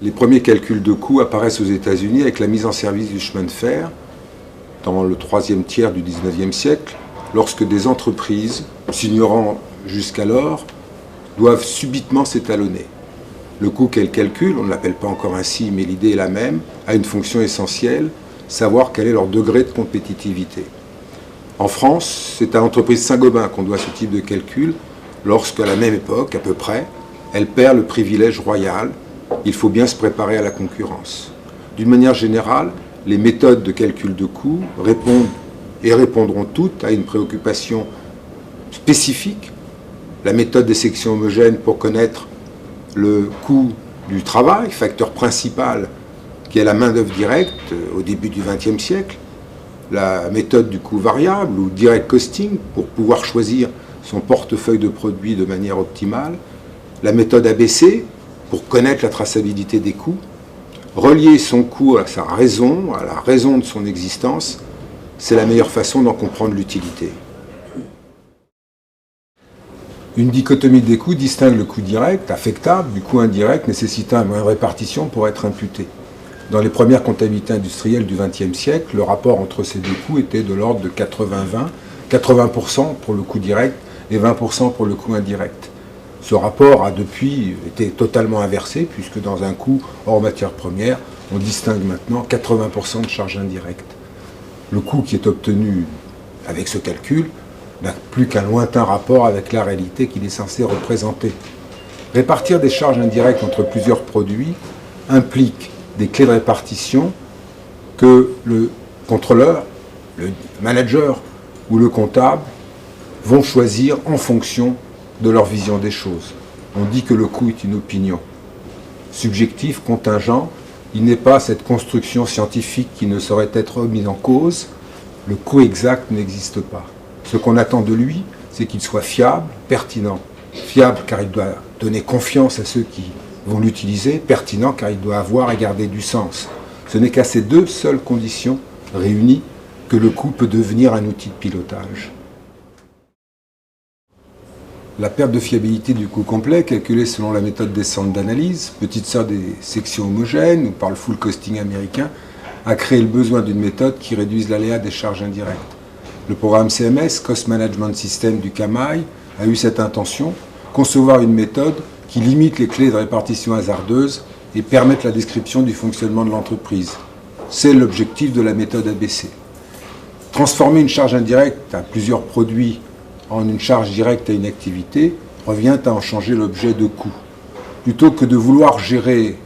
Les premiers calculs de coûts apparaissent aux États-Unis avec la mise en service du chemin de fer dans le troisième tiers du XIXe siècle, lorsque des entreprises, s'ignorant jusqu'alors, doivent subitement s'étalonner. Le coût qu'elles calculent, on ne l'appelle pas encore ainsi, mais l'idée est la même, a une fonction essentielle, savoir quel est leur degré de compétitivité. En France, c'est à l'entreprise Saint-Gobain qu'on doit ce type de calcul, lorsque, à la même époque, à peu près, elle perd le privilège royal. Il faut bien se préparer à la concurrence. D'une manière générale, les méthodes de calcul de coûts répondent et répondront toutes à une préoccupation spécifique. La méthode des sections homogènes pour connaître le coût du travail, facteur principal qui est la main-d'œuvre directe au début du XXe siècle. La méthode du coût variable ou direct costing pour pouvoir choisir son portefeuille de produits de manière optimale. La méthode ABC pour connaître la traçabilité des coûts. Relier son coût à sa raison, à la raison de son existence, c'est la meilleure façon d'en comprendre l'utilité. Une dichotomie des coûts distingue le coût direct, affectable, du coût indirect nécessitant une répartition pour être imputé. Dans les premières comptabilités industrielles du XXe siècle, le rapport entre ces deux coûts était de l'ordre de 80-20, 80% pour le coût direct et 20% pour le coût indirect. Ce rapport a depuis été totalement inversé, puisque dans un coût hors matière première, on distingue maintenant 80% de charges indirectes. Le coût qui est obtenu avec ce calcul n'a plus qu'un lointain rapport avec la réalité qu'il est censé représenter. Répartir des charges indirectes entre plusieurs produits implique des clés de répartition que le contrôleur, le manager ou le comptable vont choisir en fonction de leur vision des choses. On dit que le coût est une opinion. Subjectif, contingent, il n'est pas cette construction scientifique qui ne saurait être mise en cause. Le coût exact n'existe pas. Ce qu'on attend de lui, c'est qu'il soit fiable, pertinent. Fiable car il doit donner confiance à ceux qui vont l'utiliser, pertinent car il doit avoir et garder du sens. Ce n'est qu'à ces deux seules conditions réunies que le coût peut devenir un outil de pilotage. La perte de fiabilité du coût complet, calculée selon la méthode des centres d'analyse, petite sœur des sections homogènes ou par le full costing américain, a créé le besoin d'une méthode qui réduise l'aléa des charges indirectes. Le programme CMS, Cost Management System du CAMAI, a eu cette intention, concevoir une méthode qui limite les clés de répartition hasardeuses et permette la description du fonctionnement de l'entreprise. C'est l'objectif de la méthode ABC. Transformer une charge indirecte à plusieurs produits en une charge directe à une activité revient à en changer l'objet de coût. Plutôt que de vouloir gérer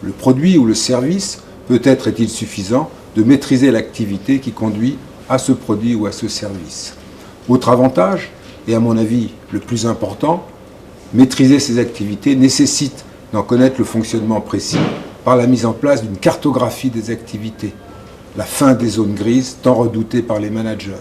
le produit ou le service, peut-être est-il suffisant de maîtriser l'activité qui conduit à ce produit ou à ce service. Autre avantage, et à mon avis le plus important, maîtriser ces activités nécessite d'en connaître le fonctionnement précis par la mise en place d'une cartographie des activités, la fin des zones grises tant redoutées par les managers.